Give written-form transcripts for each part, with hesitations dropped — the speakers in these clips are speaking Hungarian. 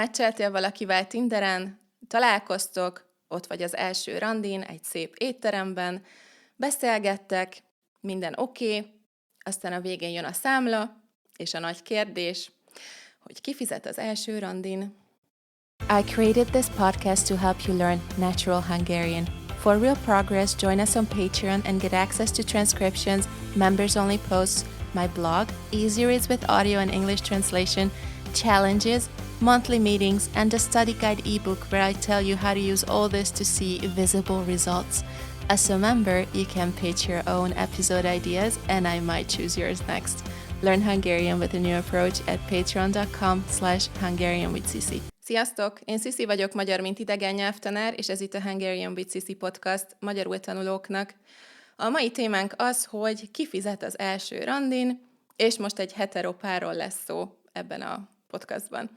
Meccseltél valakivel Tinderen, találkoztok, ott vagy az első randin, egy szép étteremben, beszélgettek, minden oké, aztán a végén jön a számla, és a nagy kérdés, hogy ki fizet az első randin. I created this podcast to help you learn natural Hungarian. For real progress, join us on Patreon and get access to transcriptions, members-only posts, my blog, easy reads with audio and English translation, challenges, monthly meetings, and a study guide ebook where I tell you how to use all this to see visible results. As a member, you can pitch your own episode ideas and I might choose yours next. Learn Hungarian with a new approach at patreon.com/Hungarian with Cici. Sziasztok! Én Cici vagyok, magyar mint idegen nyelvtanár, és ez itt a Hungarian with Cici podcast magyarul tanulóknak. A mai témánk az, hogy ki fizet az első randin, és most egy hetero párról lesz szó ebben a podcastban.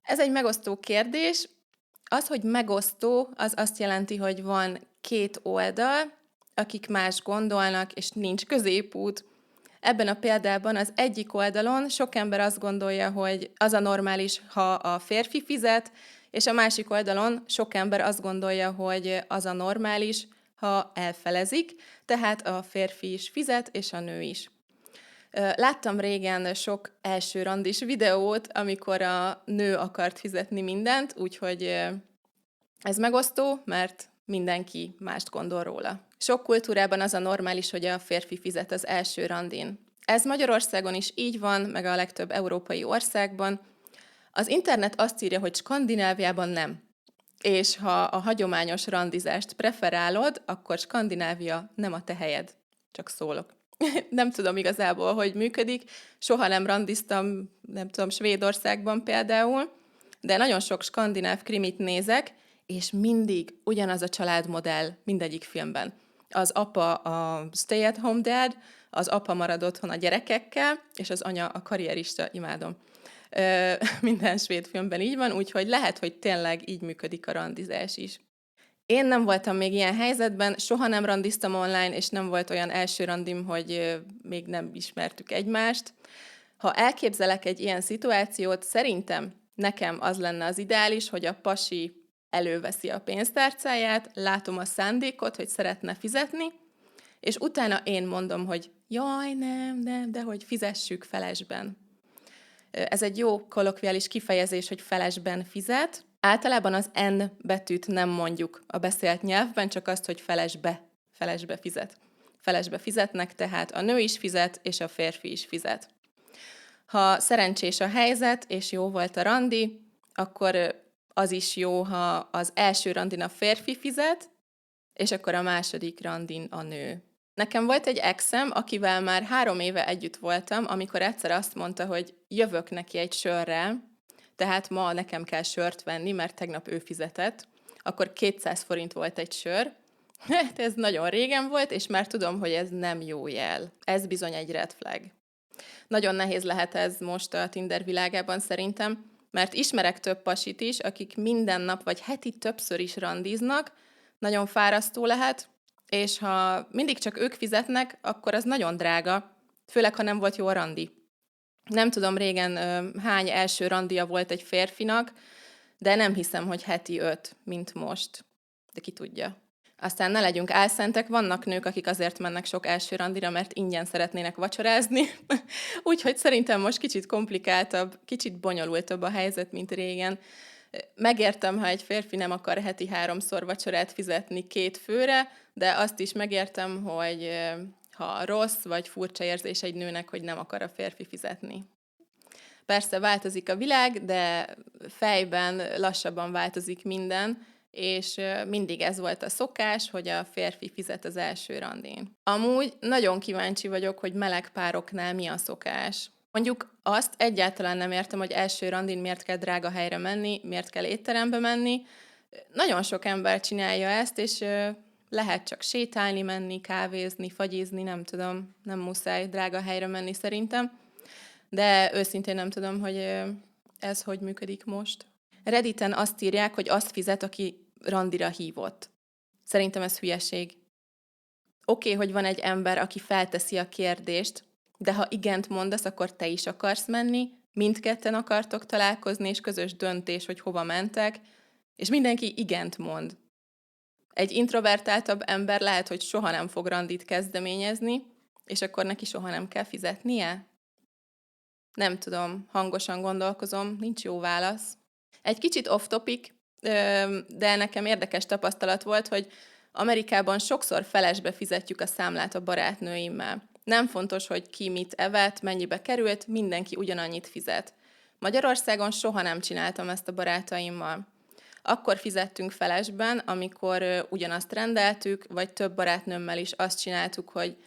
Ez egy megosztó kérdés. Az, hogy megosztó, az azt jelenti, hogy van két oldal, akik más gondolnak, és nincs középút. Ebben a példában az egyik oldalon sok ember azt gondolja, hogy az a normális, ha a férfi fizet, és a másik oldalon sok ember azt gondolja, hogy az a normális, ha elfelezik, tehát a férfi is fizet, és a nő is. Láttam régen sok első randis videót, amikor a nő akart fizetni mindent, úgyhogy ez megosztó, mert mindenki mást gondol róla. Sok kultúrában az a normális, hogy a férfi fizet az első randin. Ez Magyarországon is így van, meg a legtöbb európai országban. Az internet azt írja, hogy Skandináviában nem. És ha a hagyományos randizást preferálod, akkor Skandinávia nem a te helyed. Csak szólok. Nem tudom igazából, hogy működik. Soha nem randiztam, nem tudom, Svédországban például, de nagyon sok skandináv krimit nézek, és mindig ugyanaz a családmodell mindegyik filmben. Az apa a stay-at-home dad, az apa marad otthon a gyerekekkel, és az anya a karrierista, imádom. Minden svéd filmben így van, úgyhogy lehet, hogy tényleg így működik a randizás is. Én nem voltam még ilyen helyzetben, soha nem randiztam online, és nem volt olyan első randim, hogy még nem ismertük egymást. Ha elképzelek egy ilyen szituációt, szerintem nekem az lenne az ideális, hogy a pasi előveszi a pénztárcáját, látom a szándékot, hogy szeretne fizetni, és utána én mondom, hogy jaj, nem, de hogy fizessük felesben. Ez egy jó kollokviális kifejezés, hogy felesben fizet. Általában az N betűt nem mondjuk a beszélt nyelvben, csak azt, hogy felesbe fizet. Felesbe fizetnek, tehát a nő is fizet, és a férfi is fizet. Ha szerencsés a helyzet, és jó volt a randi, akkor az is jó, ha az első randin a férfi fizet, és akkor a második randin a nő. Nekem volt egy exem, akivel már 3 éve együtt voltam, amikor egyszer azt mondta, hogy jövök neki egy sörrel, tehát ma nekem kell sört venni, mert tegnap ő fizetett, akkor 200 forint volt egy sör. Ez nagyon régen volt, és már tudom, hogy ez nem jó jel. Ez bizony egy red flag. Nagyon nehéz lehet ez most a Tinder világában szerintem, mert ismerek több pasit is, akik minden nap vagy heti többször is randiznak, nagyon fárasztó lehet, és ha mindig csak ők fizetnek, akkor az nagyon drága, főleg ha nem volt jó a randi. Nem tudom régen hány első randia volt egy férfinak, de nem hiszem, hogy heti 5, mint most. De ki tudja. Aztán ne legyünk álszentek, vannak nők, akik azért mennek sok első randira, mert ingyen szeretnének vacsorázni. Úgyhogy szerintem most kicsit komplikáltabb, kicsit bonyolultabb a helyzet, mint régen. Megértem, ha egy férfi nem akar heti 3-szor vacsorát fizetni 2 főre, de azt is megértem, hogy ha rossz vagy furcsa érzés egy nőnek, hogy nem akar a férfi fizetni. Persze változik a világ, de fejben lassabban változik minden, és mindig ez volt a szokás, hogy a férfi fizet az első randin. Amúgy nagyon kíváncsi vagyok, hogy meleg pároknál mi a szokás. Mondjuk azt egyáltalán nem értem, hogy első randin miért kell drága helyre menni, miért kell étterembe menni. Nagyon sok ember csinálja ezt, és lehet csak sétálni, menni, kávézni, fagyizni, nem tudom, nem muszáj drága helyre menni szerintem. De őszintén nem tudom, hogy ez hogy működik most. Redditen azt írják, hogy azt fizet, aki randira hívott. Szerintem ez hülyeség. Oké, hogy van egy ember, aki felteszi a kérdést, de ha igent mondasz, akkor te is akarsz menni, mindketten akartok találkozni, és közös döntés, hogy hova mentek, és mindenki igent mond. Egy introvertáltabb ember lehet, hogy soha nem fog randit kezdeményezni, és akkor neki soha nem kell fizetnie? Nem tudom, hangosan gondolkozom, nincs jó válasz. Egy kicsit off-topic, de nekem érdekes tapasztalat volt, hogy Amerikában sokszor felesbe fizetjük a számlát a barátnőimmel. Nem fontos, hogy ki mit evett, mennyibe került, mindenki ugyanannyit fizet. Magyarországon soha nem csináltam ezt a barátaimmal. Akkor fizettünk felesben, amikor ugyanazt rendeltük, vagy több barátnőmmel is azt csináltuk, hogy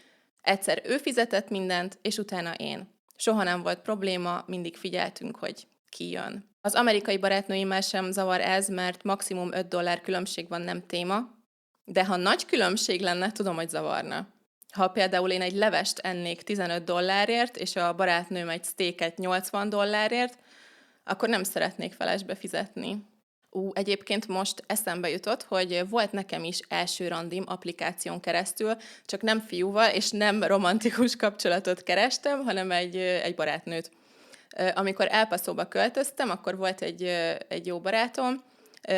egyszer ő fizetett mindent, és utána én. Soha nem volt probléma, mindig figyeltünk, hogy ki jön. Az amerikai barátnőimmel sem zavar ez, mert maximum $5 különbség van, nem téma, de ha nagy különbség lenne, tudom, hogy zavarna. Ha például én egy levest ennék $15, és a barátnőm egy steaket $80, akkor nem szeretnék felesbe fizetni. Egyébként most eszembe jutott, hogy volt nekem is első randim applikáción keresztül, csak nem fiúval és nem romantikus kapcsolatot kerestem, hanem egy barátnőt. Amikor El Pasoba költöztem, akkor volt egy jó barátom,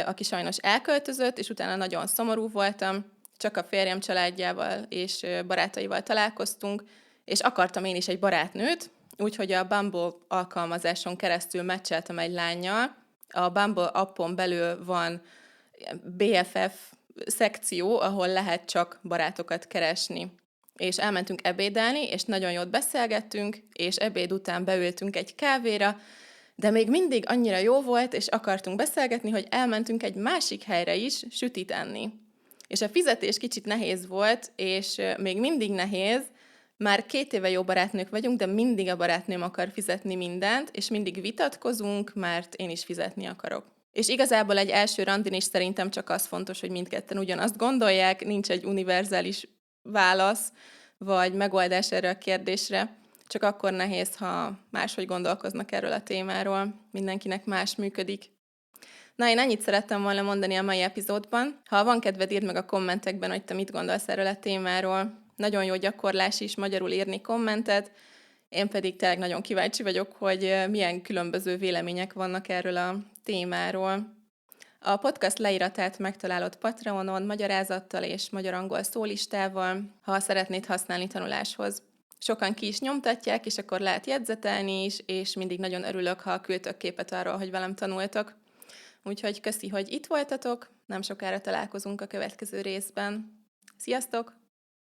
aki sajnos elköltözött, és utána nagyon szomorú voltam, csak a férjem családjával és barátaival találkoztunk, és akartam én is egy barátnőt, úgyhogy a Bumble alkalmazáson keresztül meccseltem egy lánnyal. A Bumble appon belül van BFF szekció, ahol lehet csak barátokat keresni. És elmentünk ebédelni, és nagyon jót beszélgettünk, és ebéd után beültünk egy kávéra, de még mindig annyira jó volt, és akartunk beszélgetni, hogy elmentünk egy másik helyre is sütit enni. És a fizetés kicsit nehéz volt, és még mindig nehéz, már 2 éve jó barátnők vagyunk, de mindig a barátnőm akar fizetni mindent, és mindig vitatkozunk, mert én is fizetni akarok. És igazából egy első randin is szerintem csak az fontos, hogy mindketten ugyanazt gondolják, nincs egy univerzális válasz, vagy megoldás erre a kérdésre, csak akkor nehéz, ha máshogy gondolkoznak erről a témáról, mindenkinek más működik. Na, én ennyit szerettem volna mondani a mai epizódban. Ha van kedved, írd meg a kommentekben, hogy te mit gondolsz erről a témáról. Nagyon jó gyakorlás is magyarul írni kommentet. Én pedig tényleg nagyon kíváncsi vagyok, hogy milyen különböző vélemények vannak erről a témáról. A podcast leíratát megtalálod Patreonon magyarázattal és magyar-angol szólistával, ha szeretnéd használni tanuláshoz. Sokan ki is nyomtatják, és akkor lehet jegyzetelni is, és mindig nagyon örülök, ha küldtök képet arról, hogy velem tanultok. Úgyhogy köszi, hogy itt voltatok, nem sokára találkozunk a következő részben. Sziasztok!